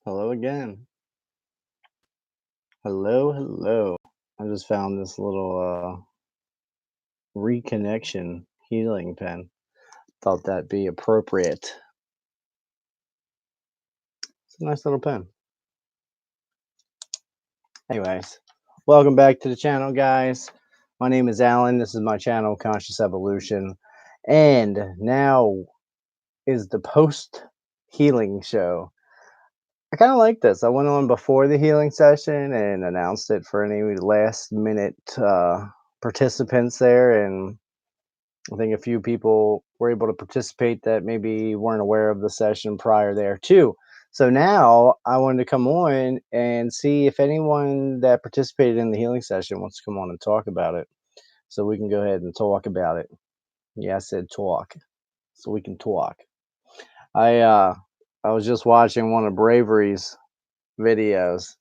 Hello again. Hello, hello. I just found this little reconnection healing pen. Thought that'd be appropriate. It's a nice little pen. Anyways, welcome back to the channel, guys. My name is Alan. This is my channel, Conscious Evolution. And now is the post healing show. I kind of like this. I went on before the healing session and announced it for any last minute participants there. And I think a few people were able to participate that maybe weren't aware of the session prior there too. So now I wanted to come on and see if anyone that participated in the healing session wants to come on and talk about it. So we can go ahead and talk about it. Yeah, I said talk. So we can talk. I uh I was just watching one of Bravery's videos.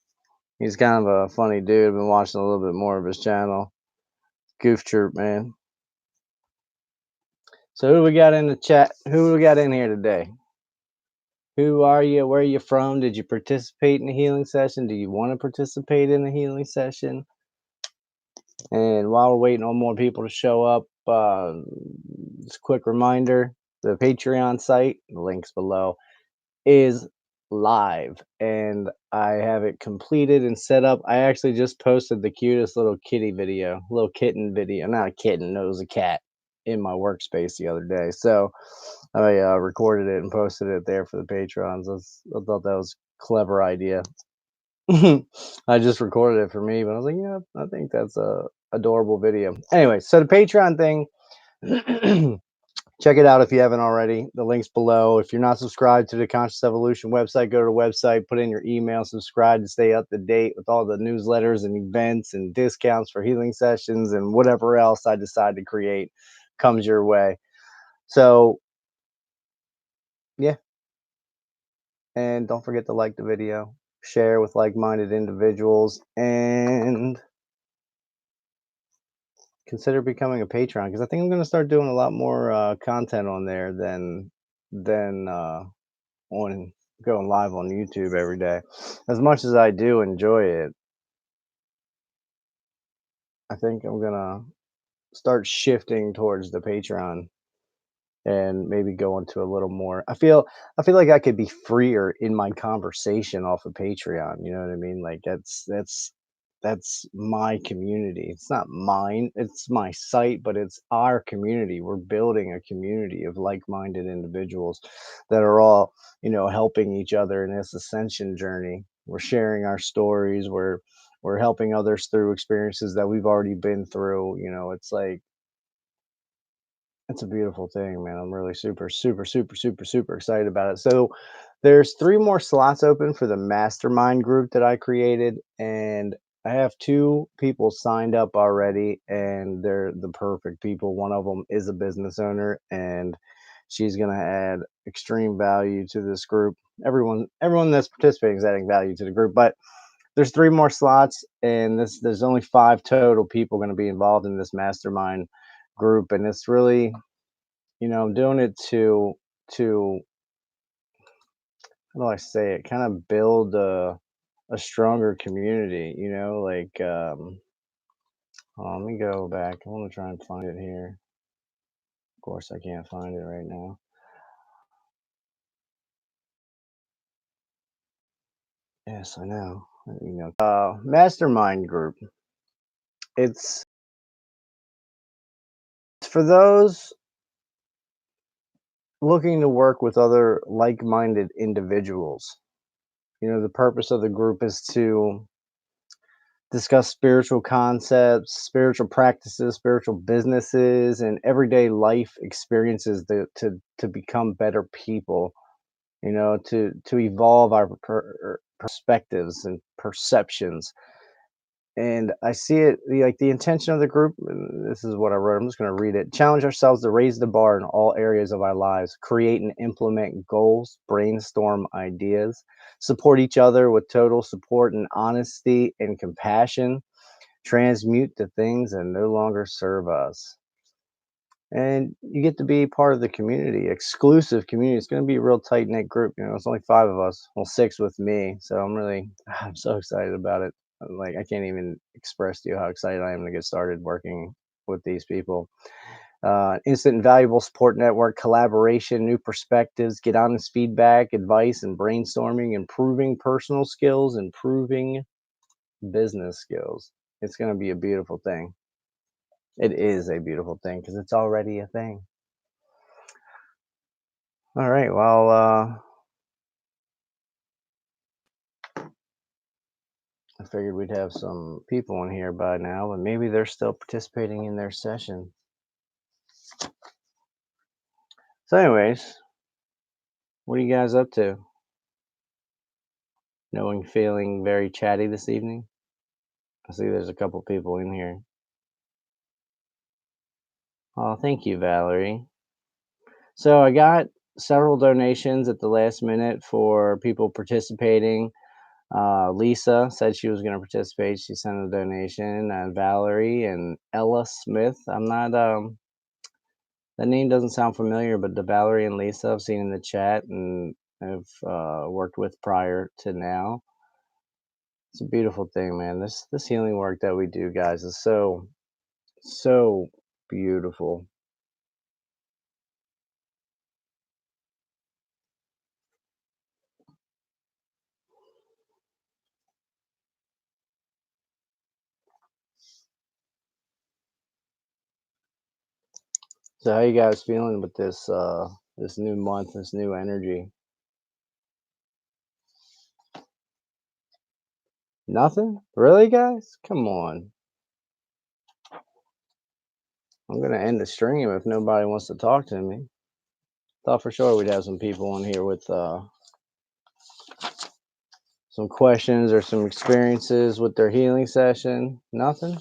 He's kind of a funny dude. I've been watching a little bit more of his channel. Goof Troop, man. So who do we got in the chat? Who do we got in here today? Who are you? Where are you from? Did you participate in the healing session? Do you want to participate in the healing session? And while we're waiting on more people to show up, just a quick reminder, the Patreon site, the links below, is live and I have it completed and set up. I actually just posted the cutest little kitty video, little kitten video. Not a kitten, no, it was a cat in my workspace the other day. So I recorded it and posted it there for the patrons. I thought that was a clever idea. I just recorded it for me, but I was like, yeah, I think that's a adorable video. Anyway, so the Patreon thing, check it out if you haven't already. The link's below. If you're not subscribed to the Conscious Evolution website, go to the website, put in your email, subscribe to stay up to date with all the newsletters and events and discounts for healing sessions and whatever else I decide to create comes your way. So, yeah. And don't forget to like the video, share with like-minded individuals, and consider becoming a patron because I think I'm going to start doing a lot more content on there than on going live on YouTube every day. As much as I do enjoy it, I think I'm gonna start shifting towards the Patreon and maybe go into a little more. I feel like I could be freer in my conversation off of Patreon. You know what I mean? Like that's my community. It's not mine. It's my site, but it's our community. We're building a community of like-minded individuals that are all, helping each other in this ascension journey. We're sharing our stories. We're helping others through experiences that we've already been through. It's like it's a beautiful thing, man. I'm really super, super, super, super, super excited about it. So there's three more slots open for the mastermind group that I created, and I have two people signed up already, and they're the perfect people. One of them is a business owner, and she's gonna add extreme value to this group. Everyone that's participating is adding value to the group, but there's three more slots, and there's only five total people going to be involved in this mastermind group, and it's really, I'm doing it to how do I say it? Kind of build a stronger community. Like let me go back. I want to try and find it here. Of course, I can't find it right now. Yes, I know. Mastermind group. It's for those looking to work with other like-minded individuals. The purpose of the group is to discuss spiritual concepts, spiritual practices, spiritual businesses, and everyday life experiences to become better people. To evolve our perspectives and perceptions. And I see it like the intention of the group. And this is what I wrote. I'm just going to read it. Challenge ourselves to raise the bar in all areas of our lives, create and implement goals, brainstorm ideas, support each other with total support and honesty and compassion, transmute the things that no longer serve us. and you get to be part of the community, exclusive community. It's going to be a real tight knit group. It's only five of us. Well, six with me. So I'm so excited about it. Like, I can't even express to you how excited I am to get started working with these people. Instant and valuable support network, collaboration, new perspectives, get honest feedback, advice, and brainstorming, improving personal skills, improving business skills. It's going to be a beautiful thing. It is a beautiful thing because it's already a thing. All right. Well, I figured we'd have some people in here by now, but maybe they're still participating in their session. So, anyways, what are you guys up to? Knowing feeling very chatty this evening? I see there's a couple people in here. Oh, thank you, Valerie. So, I got several donations at the last minute for people participating. Lisa said she was going to participate. She sent a donation. Valerie and Ella Smith. I'm not that name doesn't sound familiar, but the Valerie and Lisa I've seen in the chat and have worked with prior to now. It's a beautiful thing, man. This healing work that we do, guys, is so beautiful. So how you guys feeling with this new month, this new energy? Nothing? Really, guys? Come on. I'm gonna end the stream if nobody wants to talk to me. Thought for sure we'd have some people in here with some questions or some experiences with their healing session. Nothing?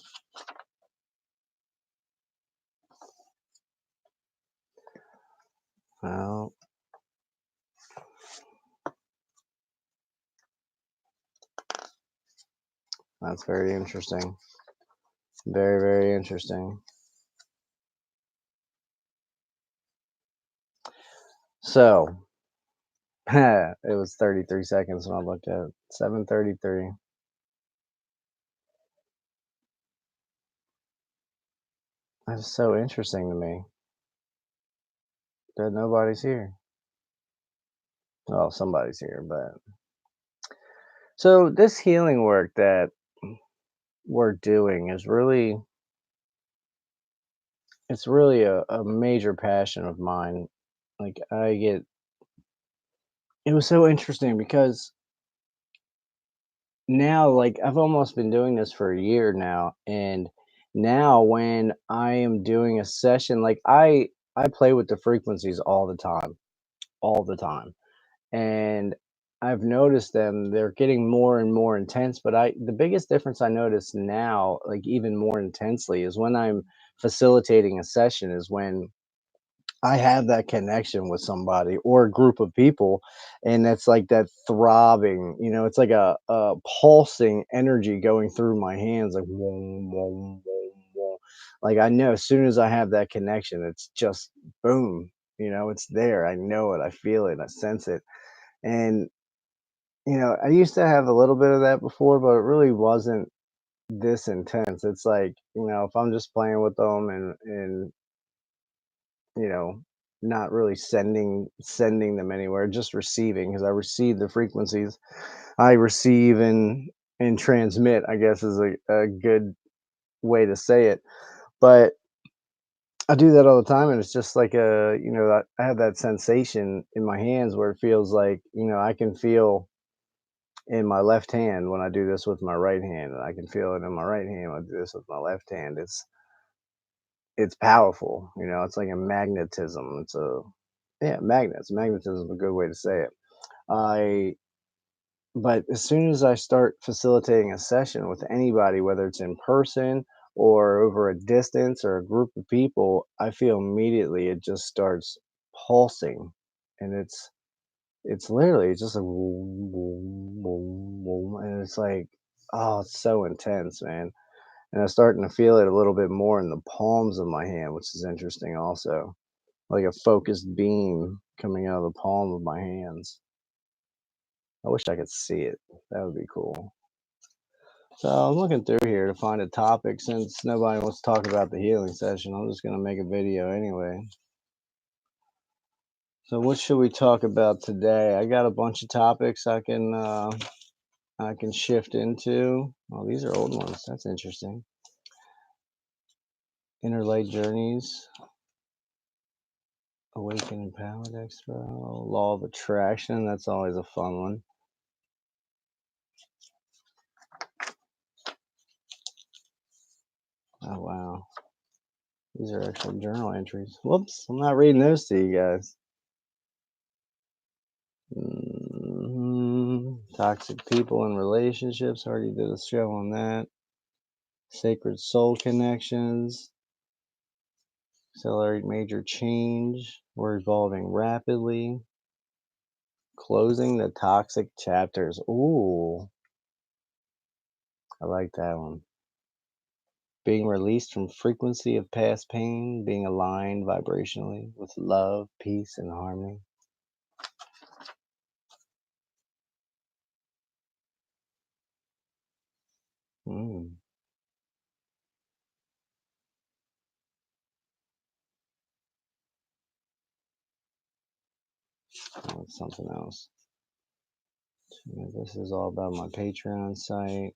Well, that's very interesting. Very, very interesting. So, it was 33 seconds when I looked at it. 7:33. That's so interesting to me that nobody's here. Well, somebody's here, but so this healing work that we're doing is really it's really a major passion of mine. Like, it was so interesting because now, like, I've almost been doing this for a year now, and now when I am doing a session, like, I play with the frequencies all the time, and I've noticed them, they're getting more and more intense, but I the biggest difference I notice now, like, even more intensely, is when I'm facilitating a session is when I have that connection with somebody or a group of people, and it's like that throbbing, it's like a pulsing energy going through my hands, like, "Wom, wom, wom, wom." Like, I know as soon as I have that connection, it's just boom, it's there. I know it, I feel it, I sense it. And, I used to have a little bit of that before, but it really wasn't this intense. It's like, if I'm just playing with them and you know, not really sending them anywhere, just receiving because I receive the frequencies. I receive and transmit, I guess is a good way to say it. But I do that all the time and it's just like I have that sensation in my hands where it feels like, I can feel in my left hand when I do this with my right hand, and I can feel it in my right hand when I do this with my left hand. It's powerful, it's like a magnetism. It's a yeah, magnets. Magnetism is a good way to say it. I But as soon as I start facilitating a session with anybody, whether it's in person or over a distance or a group of people, I feel immediately it just starts pulsing, and it's literally just like boom, boom, boom, boom, and it's like, oh, it's so intense, man. And I'm starting to feel it a little bit more in the palms of my hand, which is interesting also. Like a focused beam coming out of the palm of my hands. I wish I could see it. That would be cool. So I'm looking through here to find a topic since nobody wants to talk about the healing session. I'm just gonna make a video anyway. So what should we talk about today? I got a bunch of topics I can shift into. Oh, these are old ones. That's interesting. Interlight journeys, awaken empowered expo, law of attraction. That's always a fun one. Oh wow, these are actual journal entries. Whoops, I'm not reading those to you guys. Toxic people and relationships. Already did a show on that. Sacred soul connections. Accelerate major change. We're evolving rapidly. Closing the toxic chapters. Ooh, I like that one. Being released from frequency of past pain. Being aligned vibrationally with love, peace, and harmony. Mm, that's something else. This is all about my Patreon site.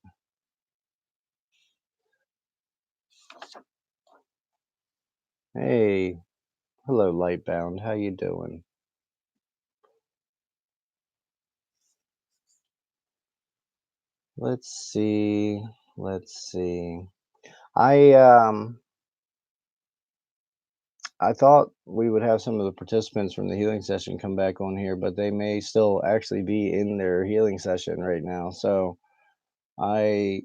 Hey, hello, Lightbound. How you doing? Let's see. Let's see. I um I thought we would have some of the participants from the healing session come back on here, but they may still actually be in their healing session right now. So I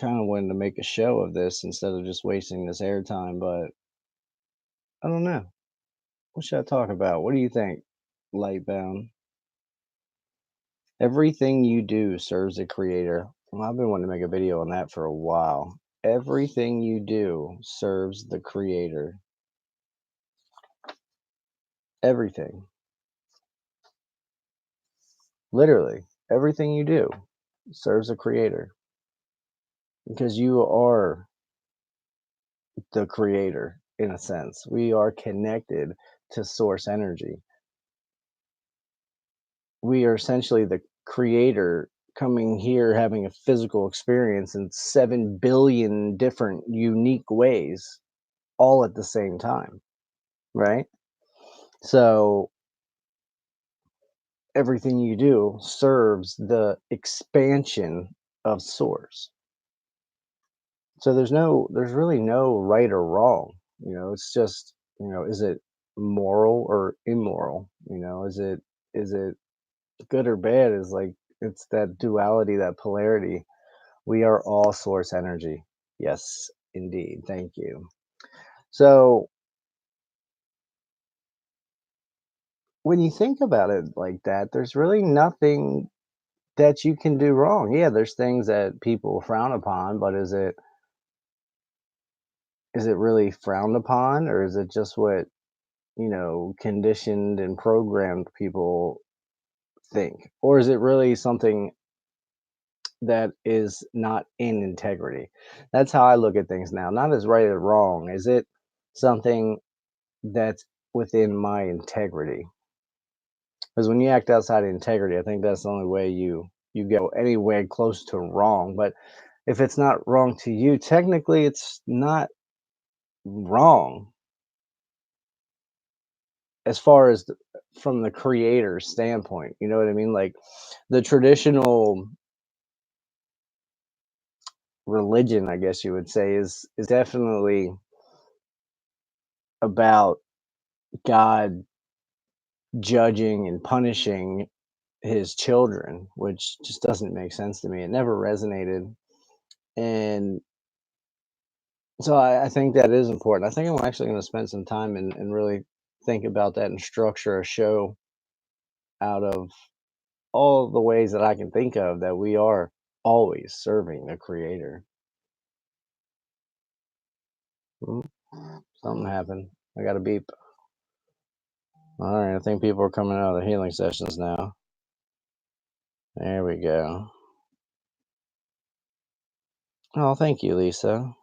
kind of wanted to make a show of this instead of just wasting this airtime, but I don't know. What should I talk about? What do you think, Lightbound? Everything you do serves a creator. Well, I've been wanting to make a video on that for a while. Everything you do serves the creator. Everything. Literally, everything you do serves a creator because you are the creator in a sense. We are connected to source energy. We are essentially the creator coming here having a physical experience in 7 billion different unique ways all at the same time, right? So everything you do serves the expansion of source. So there's really no right or wrong. It's just, is it moral or immoral? Is it good or bad? Is like it's that duality, that polarity. We are all source energy. Yes, indeed. Thank you. So when you think about it like that, there's really nothing that you can do wrong. Yeah, there's things that people frown upon, but is it really frowned upon, or is it just what, conditioned and programmed people think? Or is it really something that is not in integrity? That's how I look at things now. Not as right or wrong. Is it something that's within my integrity? Because when you act outside of integrity, I think that's the only way you go anywhere close to wrong. But if it's not wrong to you, technically it's not wrong as far as from the creator's standpoint. You know what I mean? Like the traditional religion, I guess you would say, is definitely about God judging and punishing his children, which just doesn't make sense to me. It never resonated. And so I think that is important. I think I'm actually going to spend some time and really think about that and structure a show out of all the ways that I can think of that we are always serving the creator. Mm, something happened. I got a beep. All right, I think people are coming out of the healing sessions now. There we go. Oh, thank you, Lisa.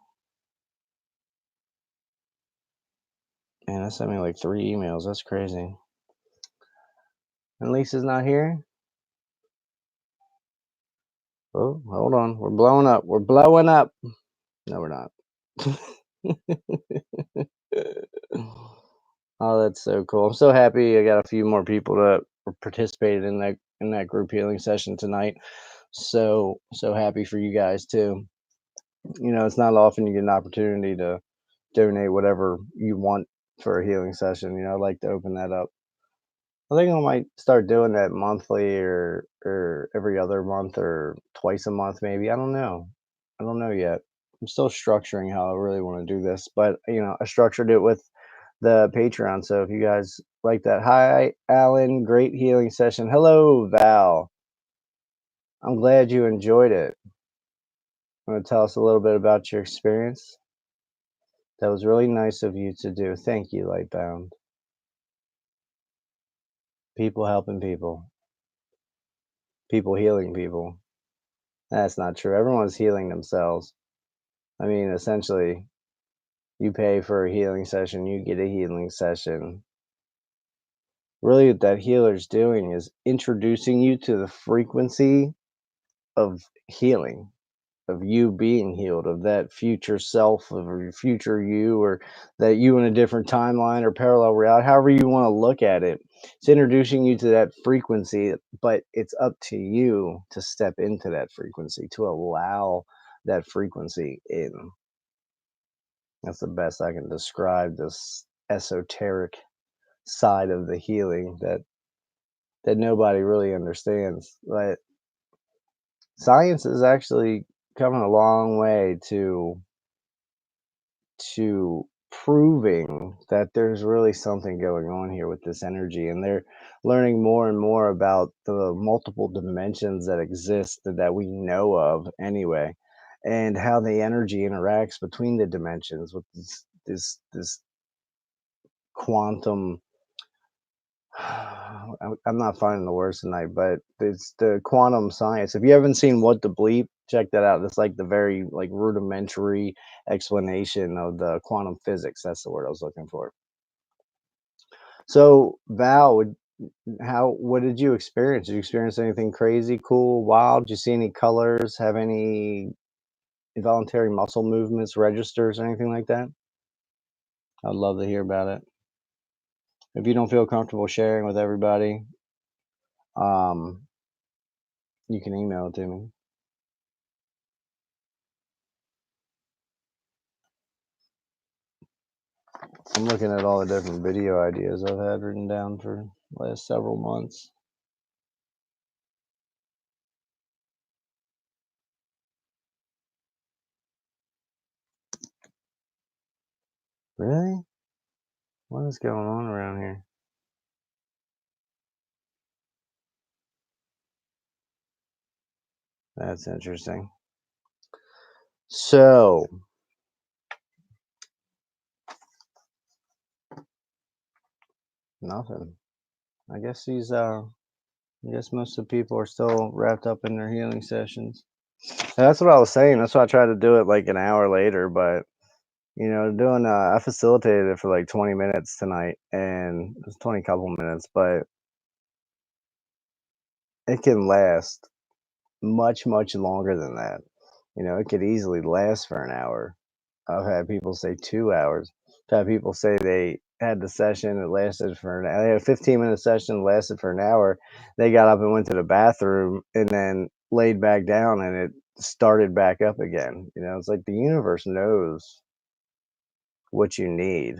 Man, that sent me like 3 emails. That's crazy. And Lisa's not here? Oh, hold on. We're blowing up. We're blowing up. No, we're not. Oh, that's so cool. I'm so happy I got a few more people that participated in that group healing session tonight. So happy for you guys too. It's not often you get an opportunity to donate whatever you want for a healing session. I'd like to open that up. I think I might start doing that monthly or every other month or twice a month maybe. I don't know. I don't know yet. I'm still structuring how I really want to do this, but I structured it with the Patreon. So if you guys like that, hi Alan, great healing session. Hello Val. I'm glad you enjoyed it. Want to tell us a little bit about your experience? That was really nice of you to do. Thank you, Lightbound. People helping people. People healing people. That's not true. Everyone's healing themselves. I mean, essentially, you pay for a healing session, you get a healing session. Really, what that healer's doing is introducing you to the frequency of healing, of you being healed, of that future self, of your future you, or that you in a different timeline or parallel reality, however you want to look at it. It's introducing you to that frequency, but it's up to you to step into that frequency, to allow that frequency in. That's the best I can describe this esoteric side of the healing that nobody really understands. But science is actually coming a long way to proving that there's really something going on here with this energy, and they're learning more and more about the multiple dimensions that exist that we know of anyway, and how the energy interacts between the dimensions with this quantum. I'm not finding the words tonight, but it's the quantum science. If you haven't seen What the Bleep, check that out. It's like the very like rudimentary explanation of the quantum physics. That's the word I was looking for. So, Val, what did you experience? Did you experience anything crazy, cool, wild? Did you see any colors? Have any involuntary muscle movements, registers, anything like that? I'd love to hear about it. If you don't feel comfortable sharing with everybody, um, you can email it to me. I'm looking at all the different video ideas I've had written down for the last several months. Really? What is going on around here? That's interesting. So, nothing. I guess I guess most of the people are still wrapped up in their healing sessions. And that's what I was saying. That's why I tried to do it like an hour later, but I facilitated it for like 20 minutes tonight, and it was 20 couple minutes, but it can last much, much longer than that. It could easily last for an hour. I've had people say 2 hours. I've had people say they had the session, it lasted for they had a 15-minute session, it lasted for an hour. They got up and went to the bathroom and then laid back down and it started back up again. It's like the universe knows what you need.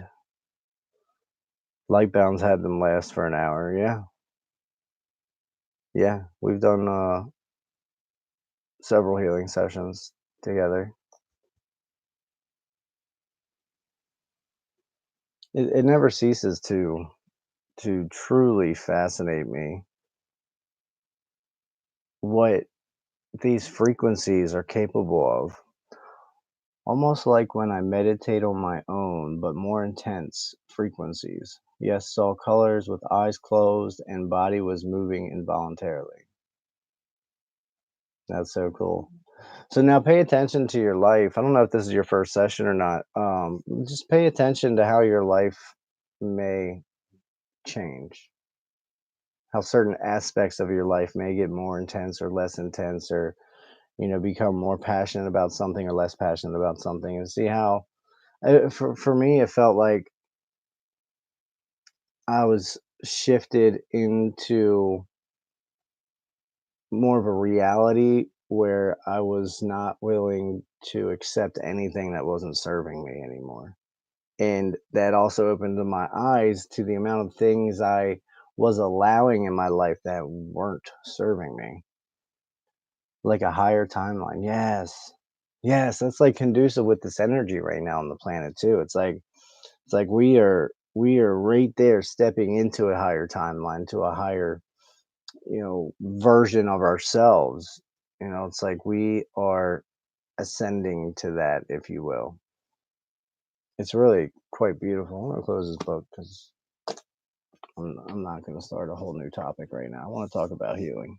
Lightbound's had them last for an hour. Yeah. Yeah. We've done several healing sessions together. It never ceases to truly fascinate me what these frequencies are capable of Almost like when I meditate on my own, but more intense frequencies. Yes, saw colors with eyes closed and body was moving involuntarily. That's so cool. So now pay attention to your life. I don't know if this is your first session or not. Just pay attention to how your life may change, how certain aspects of your life may get more intense or less intense, or become more passionate about something or less passionate about something, and see how. For me, it felt like I was shifted into more of a reality where I was not willing to accept anything that wasn't serving me anymore. And that also opened my eyes to the amount of things I was allowing in my life that weren't serving me, like a higher timeline. Yes. Yes, that's like conducive with this energy right now on the planet too. It's like we are right there stepping into a higher timeline, to a higher version of ourselves. It's like we are ascending to that, if you will. It's really quite beautiful. I'm gonna close this book because I'm not gonna start a whole new topic right now. I want to talk about healing.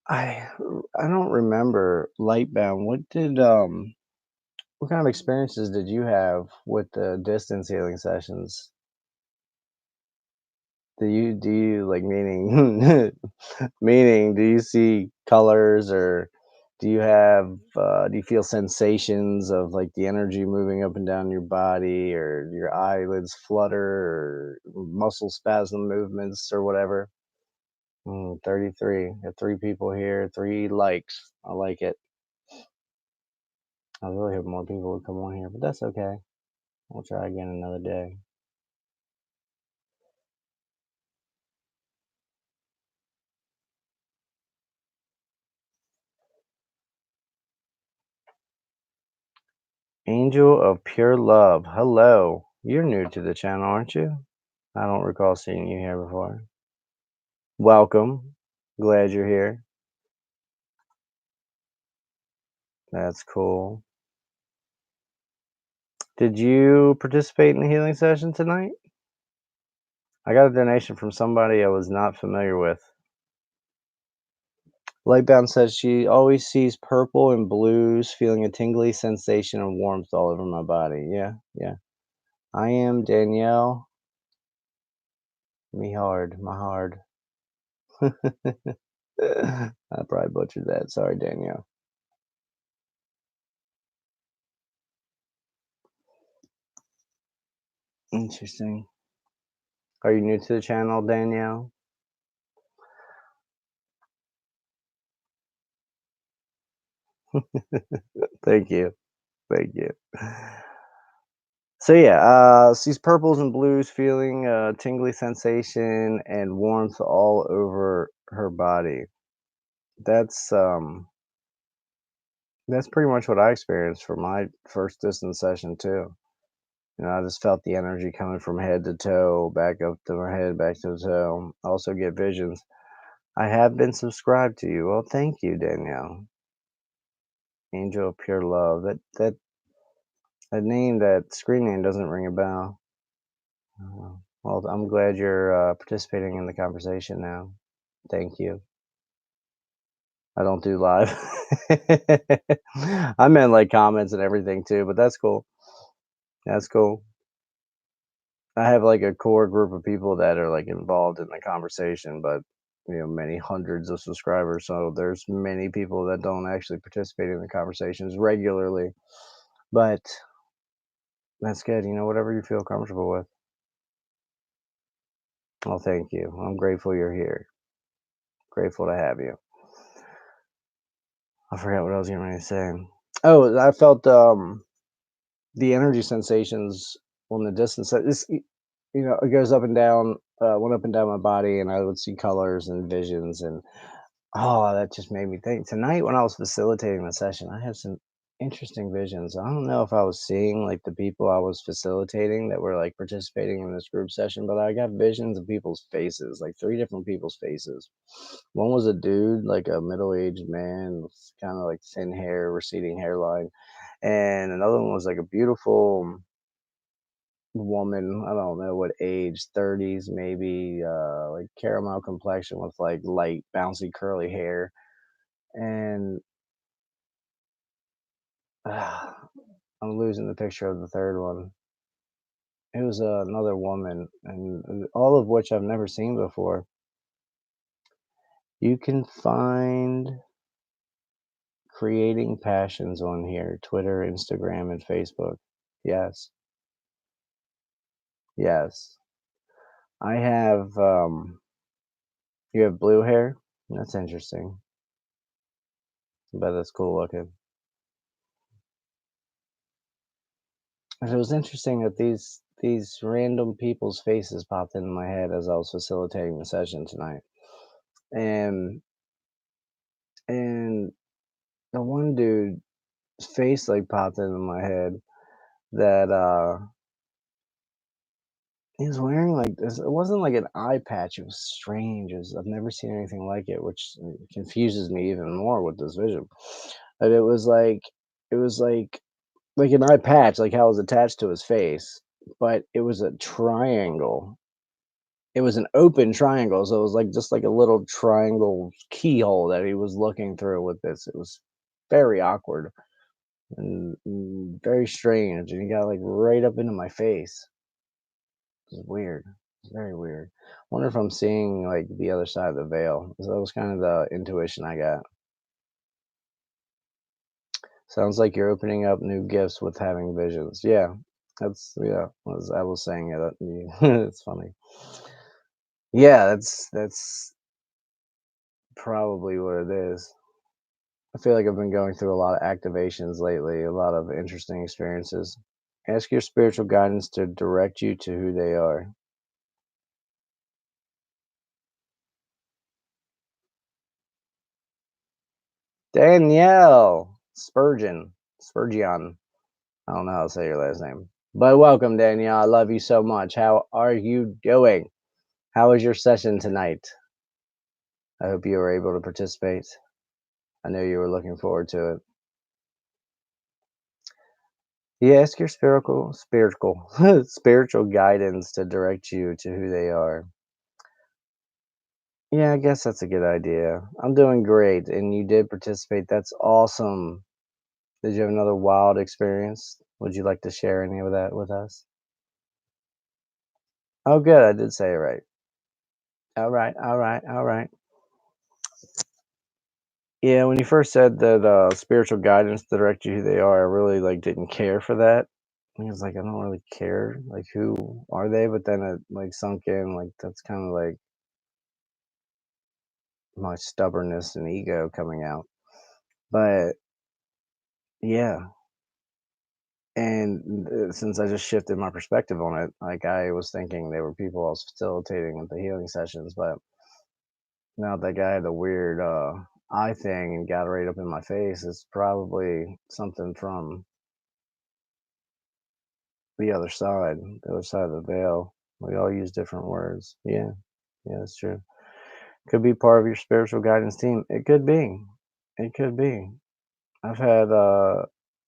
I I don't remember Lightbound. What kind of experiences did you have with the distance healing sessions? Do you like, meaning meaning, do you see colors, or do you feel sensations of like the energy moving up and down your body, or your eyelids flutter, or muscle spasm movements, or whatever? 33. Got three people here, three likes. I like it. I really hope more people would come on here, but that's okay. We'll try again another day. Angel of Pure Love. Hello. You're new to the channel, aren't you? I don't recall seeing you here before. Welcome. Glad you're here. That's cool. Did you participate in the healing session tonight? I got a donation from somebody I was not familiar with. Lightbound says she always sees purple and blues, feeling a tingly sensation and warmth all over my body. Yeah, yeah. I am Danielle. Me hard, my hard. I probably butchered that. Sorry, Danielle. Interesting. Are you new to the channel, Danielle? Thank you. Thank you. So yeah, sees purples and blues, feeling a tingly sensation and warmth all over her body. That's um that's pretty much what I experienced for my first distance session too. I just felt the energy coming from head to toe, back up to my head, back to the toe. I also get visions. I have been subscribed to you. Well, thank you, Danielle. Angel of Pure Love. That name, that screen name, doesn't ring a bell. Well, I'm glad you're participating in the conversation now. Thank you. I don't do live. I meant like comments and everything too, but that's cool. That's cool. I have like a core group of people that are like involved in the conversation, but many hundreds of subscribers. So there's many people that don't actually participate in the conversations regularly. But that's good. Whatever you feel comfortable with. Well, thank you. I'm grateful you're here. Grateful to have you. I forgot what I was getting ready to say. Oh, I felt the energy sensations on the distance. It goes up and down, went up and down my body, and I would see colors and visions, and oh, that just made me think. Tonight, when I was facilitating the session, I had some. Interesting visions. I don't know if I was seeing like the people I was facilitating that were like participating in this group session, but I got visions of people's faces, like three different people's faces. One was a dude, like a middle-aged man, with kind of like thin hair, receding hairline, and another one was like a beautiful woman. I don't know what age, 30s maybe, like caramel complexion with like light, bouncy, curly hair, and I'm losing the picture of the third one. It was another woman, and all of which I've never seen before. You can find Creating Passions on here, Twitter, Instagram, and Facebook. Yes, yes. I have, you have blue hair? That's interesting. I bet that's cool looking. And it was interesting that these random people's faces popped into my head as I was facilitating the session tonight. And and the one dude's face like popped into my head that he was wearing like this. It wasn't like an eye patch. It was strange. I've never seen anything like it, which confuses me even more with this vision. But it was like an eye patch, like how it was attached to his face, but it was a triangle. It was an open triangle, so it was like just like a little triangle keyhole that he was looking through with this. It was very awkward and very strange, and he got like right up into my face. It was weird. It's very weird. Wonder if I'm seeing like the other side of the veil. So that was kind of the intuition I got. Sounds like you're opening up new gifts with having visions. Yeah, that's yeah. As I was saying it, it's funny. Yeah, that's probably what it is. I feel like I've been going through a lot of activations lately, a lot of interesting experiences. Ask your spiritual guidance to direct you to who they are. Danielle Spurgeon. Spurgeon. I don't know how to say your last name. But welcome, Danielle. I love you so much. How are you doing? How was your session tonight? I hope you were able to participate. I know you were looking forward to it. Yeah, ask your spiritual guidance to direct you to who they are. Yeah, I guess that's a good idea. I'm doing great, and you did participate. That's awesome. Did you have another wild experience? Would you like to share any of that with us? Oh, good. I did say it right. All right, all right, all right. Yeah, when you first said that spiritual guidance to direct you who they are, I really like didn't care for that. I was like, I don't really care. Like, who are they? But then it like sunk in. Like, that's kind of like my stubbornness and ego coming out. But yeah, and since I just shifted my perspective on it, like I was thinking they were people I was facilitating at the healing sessions, but now that guy had the weird eye thing and got right up in my face, it's probably something from the other side of the veil. We all use different words. Yeah, yeah, that's true. Could be part of your spiritual guidance team. It could be. It could be. I've had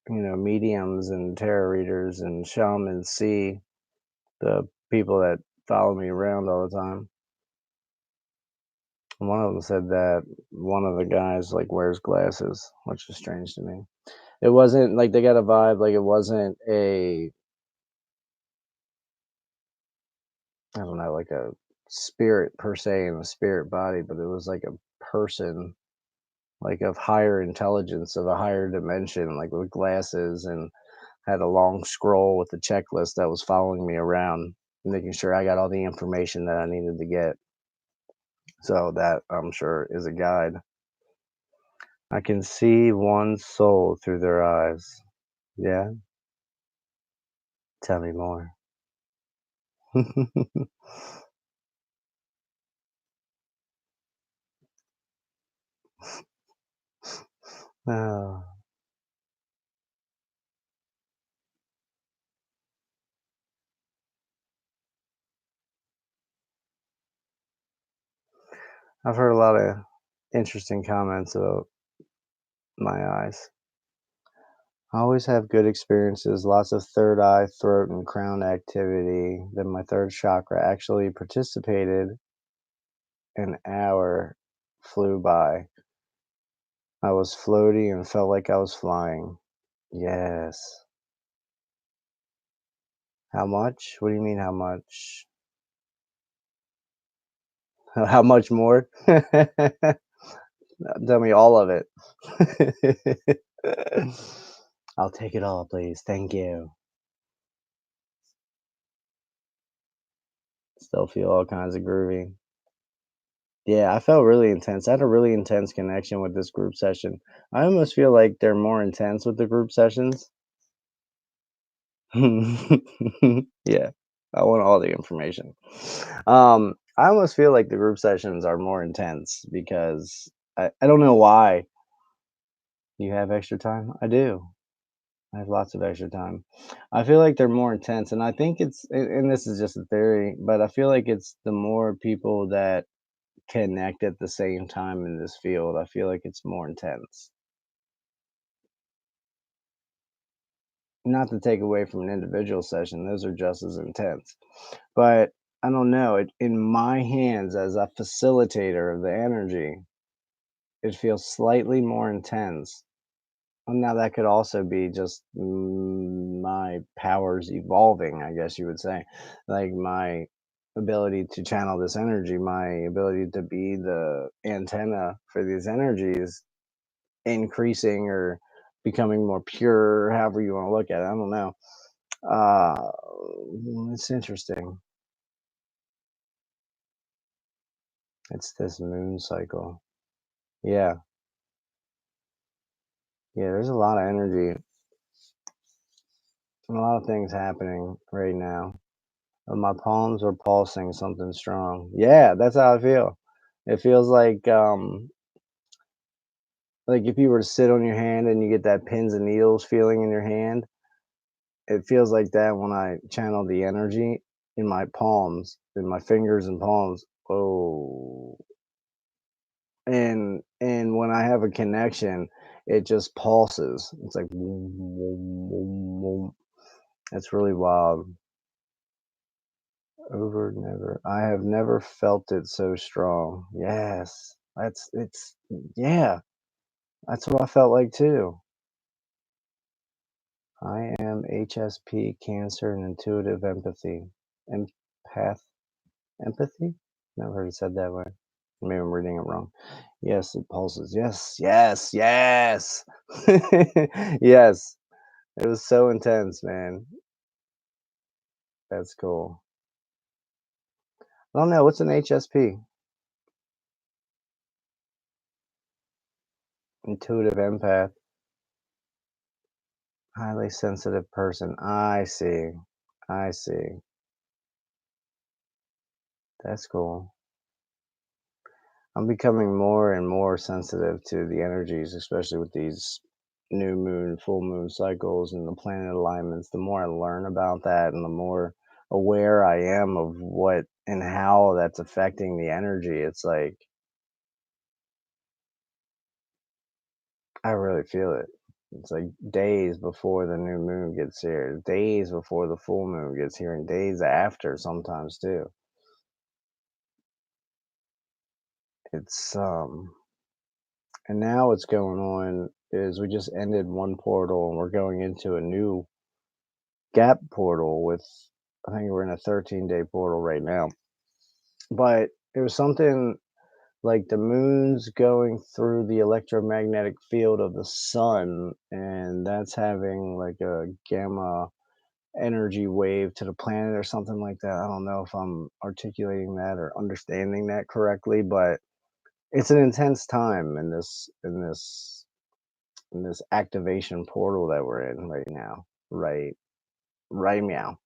mediums and tarot readers and shamans see the people that follow me around all the time. One of them said that one of the guys like wears glasses, which is strange to me. It wasn't like they got a vibe, like it wasn't a I don't know, like a spirit per se in a spirit body, but it was like a person like of higher intelligence, of a higher dimension, like with glasses and had a long scroll with a checklist that was following me around, making sure I got all the information that I needed to get. So that I'm sure is a guide. I can see one's soul through their eyes. Yeah, tell me more. Oh, I've heard a lot of interesting comments about my eyes. I always have good experiences, lots of third eye, throat, and crown activity. Then my third chakra actually participated. An hour flew by. I was floating and felt like I was flying. Yes. How much? What do you mean, how much? How much more? Tell me all of it. I'll take it all, please. Thank you. Still feel all kinds of groovy. Yeah, I felt really intense. I had a really intense connection with this group session. I almost feel like they're more intense with the group sessions. Yeah, I want all the information. I almost feel like the group sessions are more intense because I don't know why. You have extra time? I do. I have lots of extra time. I feel like they're more intense, and I think and this is just a theory, but I feel like it's the more people that connect at the same time in this field, I feel like it's more intense. Not to take away from an individual session, those are just as intense. But I don't know, in my hands as a facilitator of the energy, it feels slightly more intense. Well, now that could also be just my powers evolving, I guess you would say. Like my ability to channel this energy, my ability to be the antenna for these energies increasing or becoming more pure, however you want to look at it. I don't know. It's interesting. It's this moon cycle. Yeah. Yeah. There's a lot of energy and a lot of things happening right now. My palms are pulsing something strong. Yeah, that's how I feel. It feels like if you were to sit on your hand and you get that pins and needles feeling in your hand, it feels like that when I channel the energy in my palms, in my fingers and palms. Oh, and when I have a connection, it just pulses. It's like boom, boom, boom, boom. It's really wild. Over never. I have never felt it so strong. Yes. Yeah, that's what I felt like too. I am HSP, Cancer, and intuitive empathy. Empath empathy? Never heard it said that way. Maybe I'm reading it wrong. Yes, it pulses. Yes, yes, yes. Yes. It was so intense, man. That's cool. I don't know. What's an HSP? Intuitive empath. Highly sensitive person. I see. I see. That's cool. I'm becoming more and more sensitive to the energies, especially with these new moon, full moon cycles and the planet alignments. The more I learn about that and the more aware I am of what and how that's affecting the energy, it's like I really feel it. It's like days before the new moon gets here, days before the full moon gets here, and days after sometimes too. It's and now what's going on is we just ended one portal and we're going into a new gap portal with I think we're in a 13-day portal right now. But it was something like the moon's going through the electromagnetic field of the sun and that's having like a gamma energy wave to the planet or something like that. I don't know if I'm articulating that or understanding that correctly, but it's an intense time in this activation portal that we're in right now. Right meow.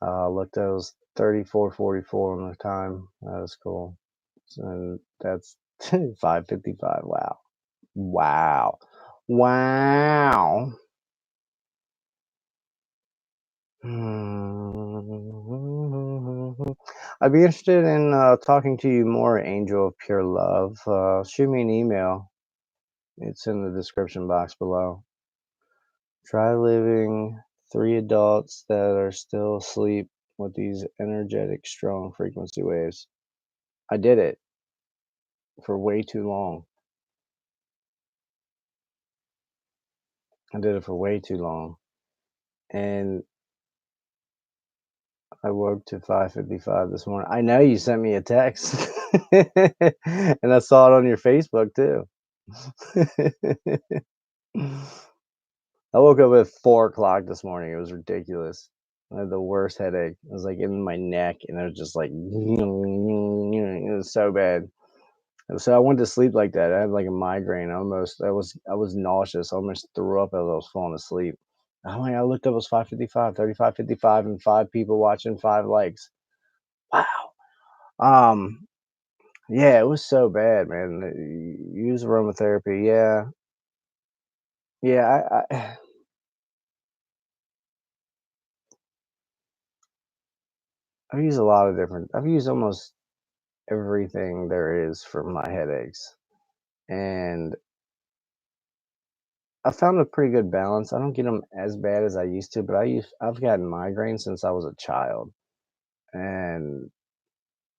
Look, that was 34:44 on the time. That was cool. And that's 5:55. Wow. Wow. Wow. I'd be interested in talking to you more, Angel of Pure Love. Shoot me an email. It's in the description box below. Try living three adults that are still asleep with these energetic, strong frequency waves. I did it for way too long. I did it for way too long. And I woke to 5:55 this morning. I know you sent me a text. And I saw it on your Facebook too. I woke up at 4 o'clock this morning. It was ridiculous. I had the worst headache. It was like in my neck, and it was just like it was so bad. And so I went to sleep like that. I had like a migraine. I was nauseous. I almost threw up as I was falling asleep. Oh my God, I looked up, it was 5:55, 35:55, and five people watching, five likes. Wow. Um, yeah, it was so bad, man. Use aromatherapy. Yeah. Yeah, I've used a lot of different I've used almost everything there is for my headaches. And I found a pretty good balance. I don't get them as bad as I used to, but I've gotten migraines since I was a child. And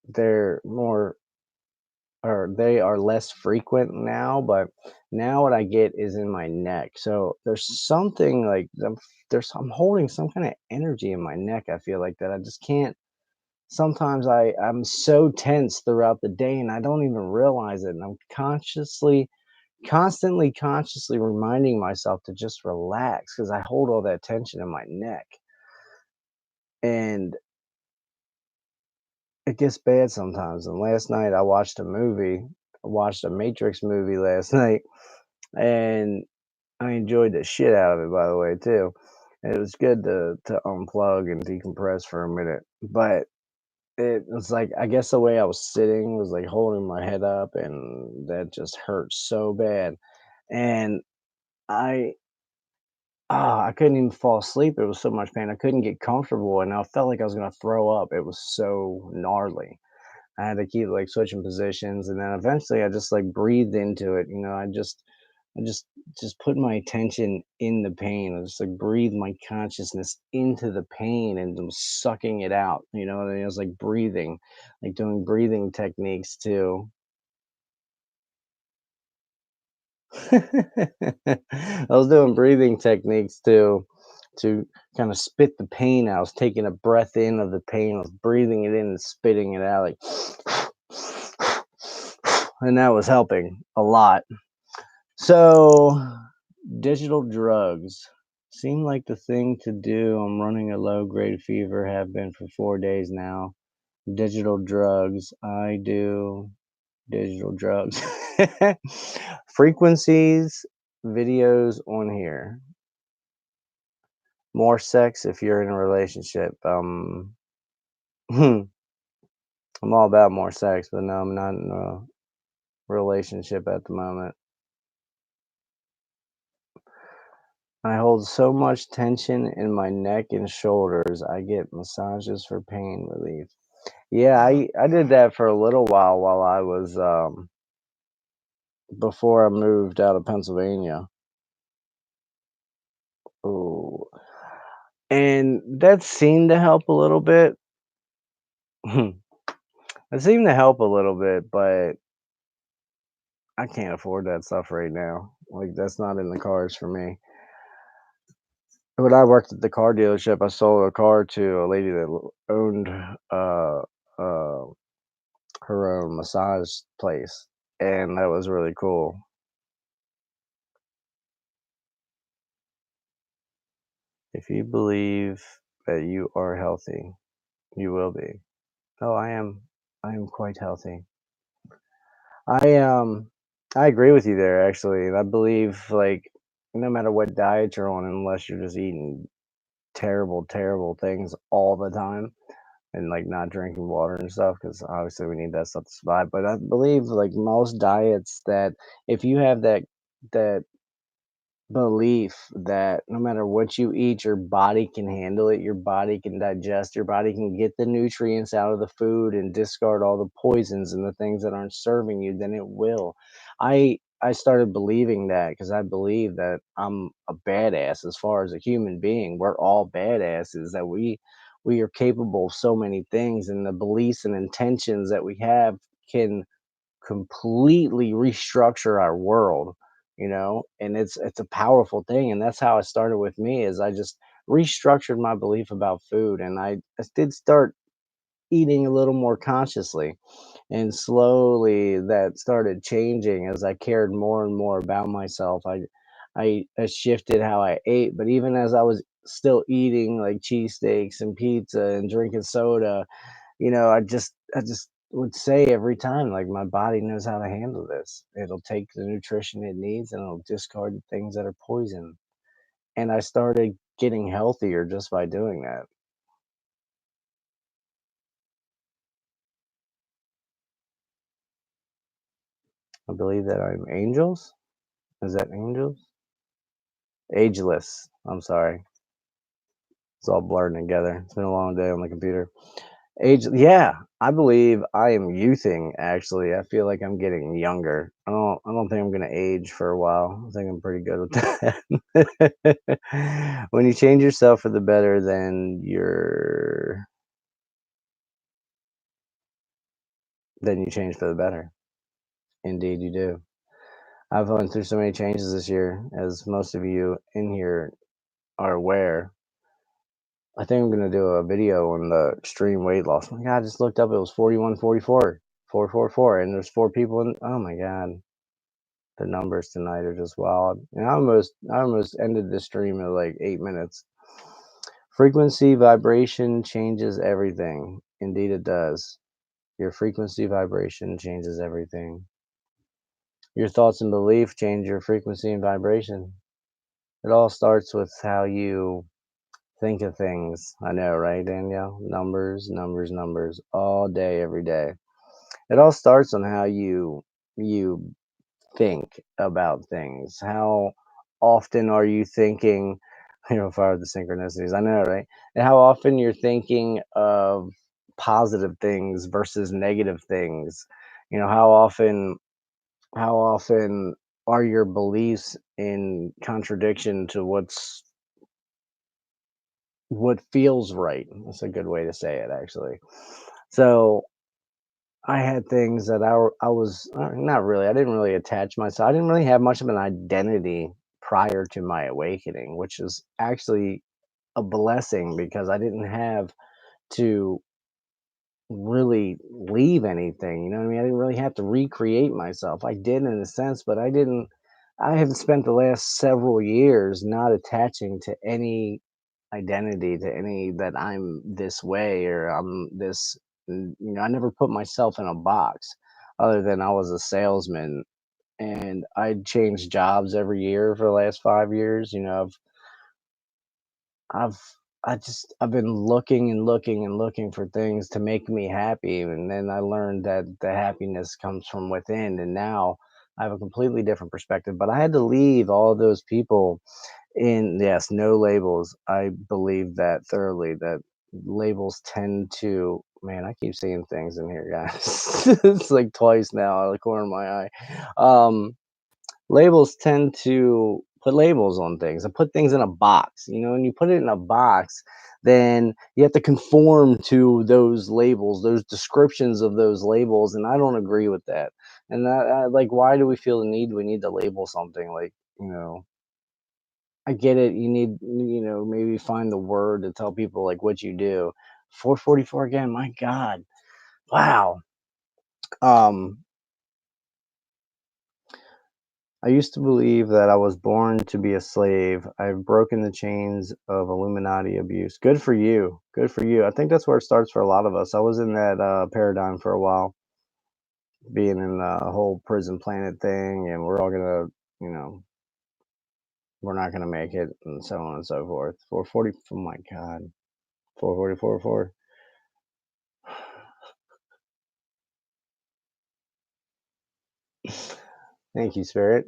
they're more or they are less frequent now, but now what I get is in my neck. So there's something like I'm holding some kind of energy in my neck. I feel like that I just can't. Sometimes I'm so tense throughout the day and I don't even realize it. And I'm constantly consciously reminding myself to just relax because I hold all that tension in my neck. And it gets bad sometimes. And last night I watched a movie. I watched a Matrix movie last night, and I enjoyed the shit out of it, by the way, too. It was good to unplug and decompress for a minute. But it was like I guess the way I was sitting was like holding my head up, and that just hurt so bad. And I I couldn't even fall asleep. It was so much pain. I couldn't get comfortable, and I felt like I was gonna throw up. It was so gnarly. I had to keep like switching positions, and then eventually I just like breathed into it. I just put my attention in the pain. I just like breathe my consciousness into the pain and I'm sucking it out. And I was like breathing, like doing breathing techniques too. I was doing breathing techniques to kind of spit the pain out. I was taking a breath in of the pain. I was breathing it in and spitting it out like and that was helping a lot. So, digital drugs seem like the thing to do. I'm running a low grade fever, have been for 4 days now. Digital drugs. I do digital drugs. Frequencies, videos on here. More sex if you're in a relationship. I'm all about more sex, but no, I'm not in a relationship at the moment. I hold so much tension in my neck and shoulders. I get massages for pain relief. Yeah, I did that for a little while I was before I moved out of Pennsylvania. Ooh. And that seemed to help a little bit. It seemed to help a little bit, but I can't afford that stuff right now. Like that's not in the cards for me. When I worked at the car dealership, I sold a car to a lady that owned uh uh her own massage place, and that was really cool. If you believe that you are healthy, you will be. Oh, I am quite healthy. I um I agree with you there actually. And I believe like no matter what diet you're on, unless you're just eating terrible, terrible things all the time and like not drinking water and stuff, because obviously we need that stuff to survive. But I believe like most diets that if you have that belief that no matter what you eat, your body can handle it, your body can digest, your body can get the nutrients out of the food and discard all the poisons and the things that aren't serving you, then it will. I started believing that because I believe that I'm a badass as far as a human being. We're all badasses, that we are capable of so many things, and the beliefs and intentions that we have can completely restructure our world, and it's a powerful thing. And that's how it started with me, is I just restructured my belief about food, and I did start eating a little more consciously, and slowly that started changing as I cared more and more about myself. I shifted how I ate, but even as I was still eating like cheesesteaks and pizza and drinking soda, I just would say every time, like, my body knows how to handle this. It'll take the nutrition it needs, and it'll discard the things that are poison. And I started getting healthier just by doing that. I believe that I'm angels. Is that angels? Ageless. I'm sorry. It's all blurring together. It's been a long day on the computer. Yeah, I believe I am youthing, actually. I feel like I'm getting younger. I don't think I'm gonna age for a while. I think I'm pretty good with that. When you change yourself for the better, then you change for the better. Indeed you do. I've gone through so many changes this year, as most of you in here are aware. I think I'm gonna do a video on the extreme weight loss. My God, I just looked up, it was 41, 44, 444, and there's 4 people in. Oh my God. The numbers tonight are just wild. And I almost ended the stream at like 8 minutes. Frequency vibration changes everything. Indeed, it does. Your frequency vibration changes everything. Your thoughts and belief change your frequency and vibration. It all starts with how you think of things. I know, right, Danielle? Numbers, numbers, numbers, all day, every day. It all starts on how you think about things. How often are you thinking, if I were the synchronicities, I know, right? And how often you're thinking of positive things versus negative things. How often are your beliefs in contradiction to what feels right? That's a good way to say it, actually. So I had things that I was not really. I didn't really attach myself. I didn't really have much of an identity prior to my awakening, which is actually a blessing because I didn't have to really leave anything. You know what I mean? I didn't really have to recreate myself. I did in a sense, but I didn't. I have spent the last several years not attaching to any identity, to any that I'm this way or I'm this. I never put myself in a box other than I was a salesman, and I changed jobs every year for the last 5 years. I've I've been looking and looking and looking for things to make me happy, and then I learned that the happiness comes from within, and now I have a completely different perspective. But I had to leave all of those people in. Yes, no labels. I believe that thoroughly, that labels tend to, man, I keep seeing things in here, guys. It's like twice now out of the corner of my eye. Labels tend to put labels on things and put things in a box. When you put it in a box, then you have to conform to those labels, those descriptions of those labels, and I don't agree with that. And like, why do we feel the need? We need to label something, like, you know. I get it. You need, maybe find the word to tell people like what you do. 444 again. My God. Wow. Um, I used to believe that I was born to be a slave. I've broken the chains of Illuminati abuse. Good for you. Good for you. I think that's where it starts for a lot of us. I was in that paradigm for a while, being in the whole prison planet thing, and we're all gonna, you know, we're not gonna make it, and so on and so forth. 440. Oh my God. 444. Thank you, Spirit.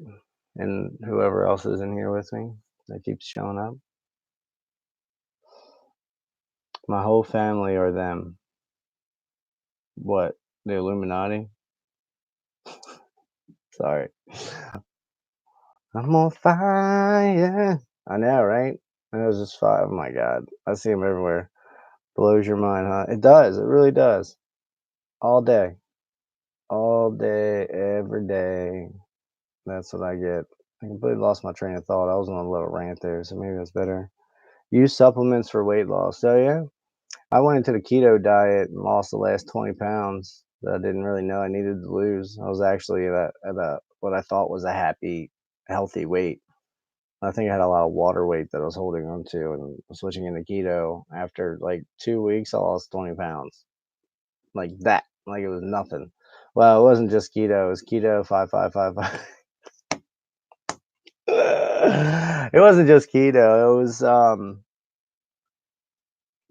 and whoever else is in here with me that keeps showing up. My whole family are them. What? The Illuminati? Sorry. I'm on fire. I know, right? And it was just fire. Oh my God. I see them everywhere. Blows your mind, huh? It does. It really does. All day. All day, every day. That's what I get. I completely lost my train of thought. I was on a little rant there, so maybe that's better. Use supplements for weight loss. So, yeah, I went into the keto diet and lost the last 20 pounds that I didn't really know I needed to lose. I was actually at a what I thought was a happy, healthy weight. I think I had a lot of water weight that I was holding on to, and switching into keto after like 2 weeks, I lost 20 pounds like that, like it was nothing. Well, it wasn't just keto; it was keto 5 5 5 5. It wasn't just keto; it was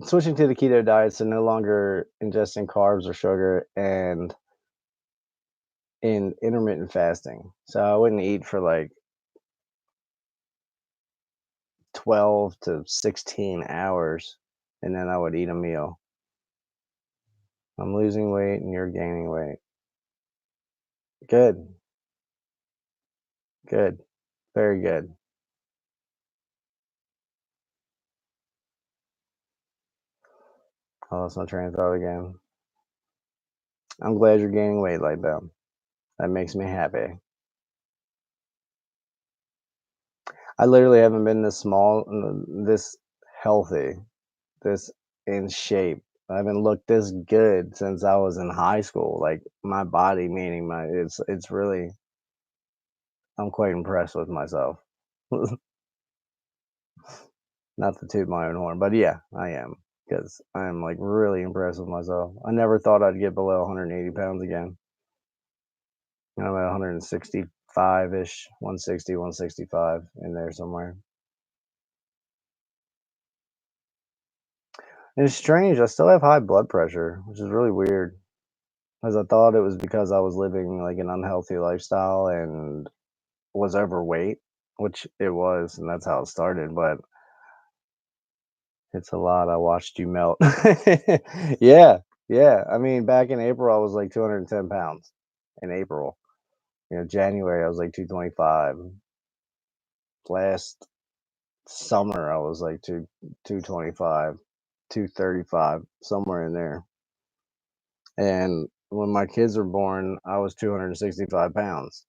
switching to the keto diet, so no longer ingesting carbs or sugar, and in intermittent fasting. So I wouldn't eat for like 12 to 16 hours, and then I would eat a meal. I'm losing weight and you're gaining weight. Good, good, very good. I lost my train of thought again. I'm glad you're gaining weight like that. That makes me happy. I literally haven't been this small, this healthy, this in shape. I haven't looked this good since I was in high school. Like my body, meaning my, it's really, I'm quite impressed with myself. Not to toot my own horn, but yeah, I am because I'm like really impressed with myself. I never thought I'd get below 180 pounds again. I'm at 165 ish, 160, 165 in there somewhere. And it's strange. I still have high blood pressure, which is really weird. Because I thought it was because I was living like an unhealthy lifestyle and was overweight, which it was, and that's how it started. But it's a lot. I watched you melt. Yeah, yeah. I mean, back in April, I was like 210 pounds. In April, January, I was like 225. Last summer, I was like 225, 235, somewhere in there. And when my kids were born, I was 265 pounds.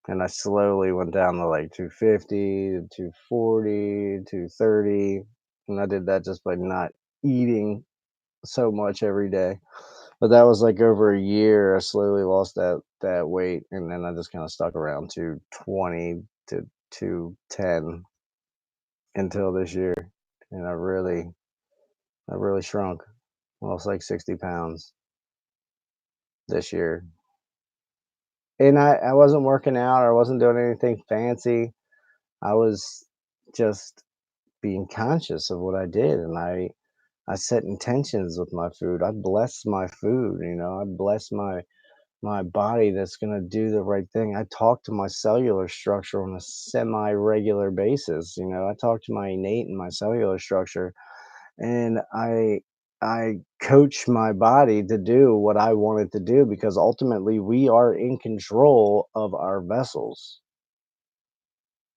And I slowly went down to like 250, to 240, 230. And I did that just by not eating so much every day. But that was like over a year. I slowly lost that weight, and then I just kind of stuck around 220 to 210 until this year. And I really shrunk. Lost like 60 pounds this year. And I wasn't working out or I wasn't doing anything fancy. I was just being conscious of what I did, and I set intentions with my food. I bless my food, I bless my body that's going to do the right thing. I talk to my cellular structure on a semi regular basis. I talk to my innate and my cellular structure, and I coach my body to do what I want it to do because ultimately we are in control of our vessels.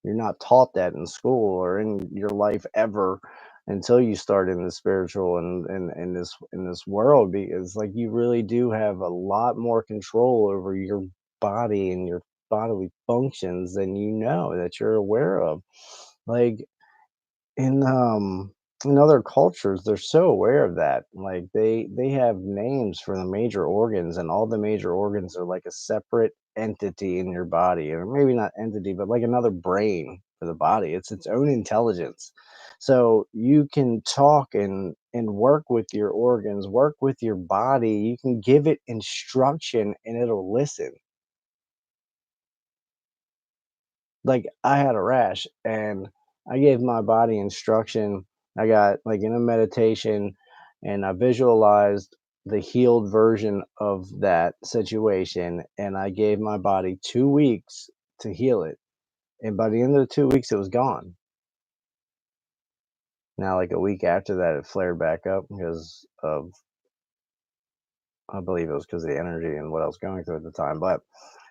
You're not taught that in school or in your life ever until you start in the spiritual and in this world, because like you really do have a lot more control over your body and your bodily functions than that you're aware of. Like in other cultures, they're so aware of that. Like they have names for the major organs, and all the major organs are like a separate entity in your body, or maybe not entity, but like another brain for the body. It's its own intelligence. So you can talk and work with your organs, work with your body. You can give it instruction and it'll listen. Like I had a rash and I gave my body instruction. I got like in a meditation and I visualized the healed version of that situation, and I gave my body 2 weeks to heal it. And by the end of the 2 weeks, it was gone. Now, like a week after that, it flared back up because of, I believe it was because of the energy and what I was going through at the time. But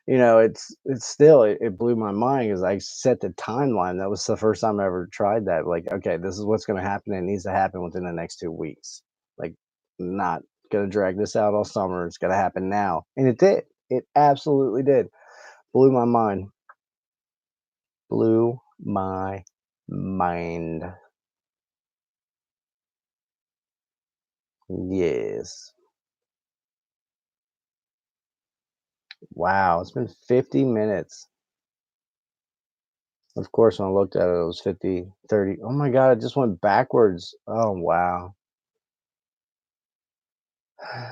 it's still, it blew my mind because I set the timeline. That was the first time I ever tried that. Like, okay, this is what's going to happen. It needs to happen within the next 2 weeks. Like, not going to drag this out all summer. It's going to happen now, and it did. It absolutely did. Blew my mind. Blew my mind. Yes. Wow, it's been 50 minutes. Of course, when I looked at it, it was 50, 30. Oh my God, it just went backwards. Oh, wow.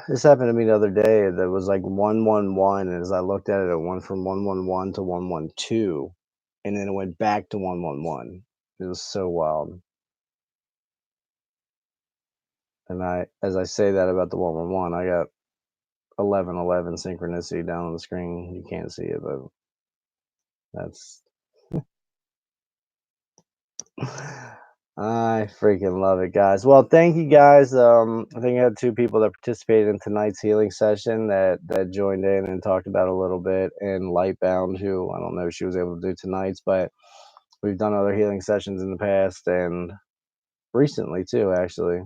This happened to me the other day. That was like 111. And as I looked at it, it went from 111 to 112. And then it went back to 111. It was so wild. And as I say that about the 111, I got 1111 synchronicity down on the screen. You can't see it, but that's I freaking love it, guys. Well, thank you guys. I think I had two people that participated in tonight's healing session that joined in and talked about a little bit, and Lightbound, who I don't know if she was able to do tonight's, but we've done other healing sessions in the past and recently too, actually.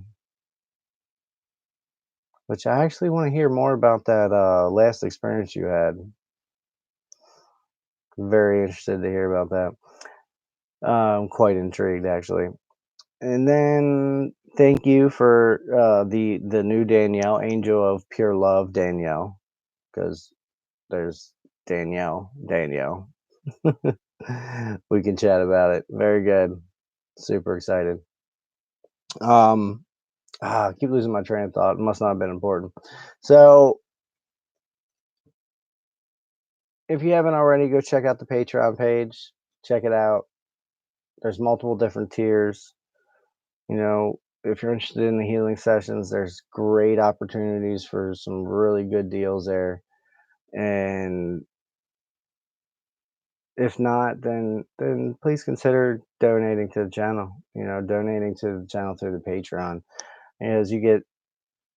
Which I actually want to hear more about that last experience you had. Very interested to hear about that. I'm quite intrigued, actually. And then thank you for the new Danielle, Angel of Pure Love, Danielle, because there's Danielle. We can chat about it. Very good. Super excited. Um, I keep losing my train of thought. It must not have been important. So if you haven't already, go check out the Patreon page. Check it out. There's multiple different tiers. If you're interested in the healing sessions, there's great opportunities for some really good deals there. And if not, then please consider donating to the channel. Donating to the channel through the Patreon, as you get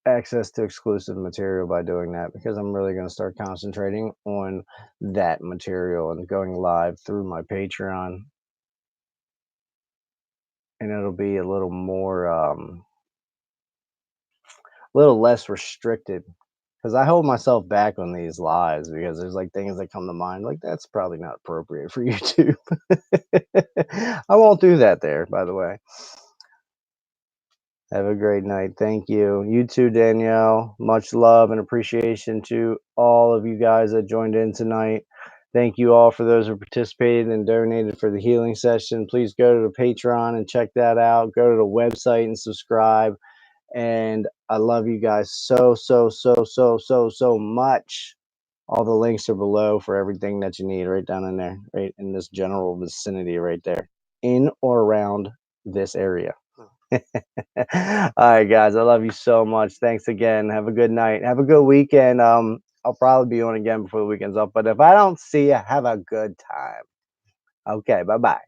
access to exclusive material by doing that. Because I'm really going to start concentrating on that material and going live through my Patreon, and it'll be a little more, a little less restricted. Because I hold myself back on these lives because there's like things that come to mind, like that's probably not appropriate for YouTube. I won't do that there, by the way. Have a great night. Thank you. You too, Danielle. Much love and appreciation to all of you guys that joined in tonight. Thank you all for those who participated and donated for the healing session. Please go to the Patreon and check that out. Go to the website and subscribe. And I love you guys so, so, so, so, so, so much. All the links are below for everything that you need right down in there, right in this general vicinity right there, in or around this area. All right, guys, I love you so much. Thanks again. Have a good night. Have a good weekend. I'll probably be on again before the weekend's up, but if I don't see you, have a good time. Okay, bye-bye.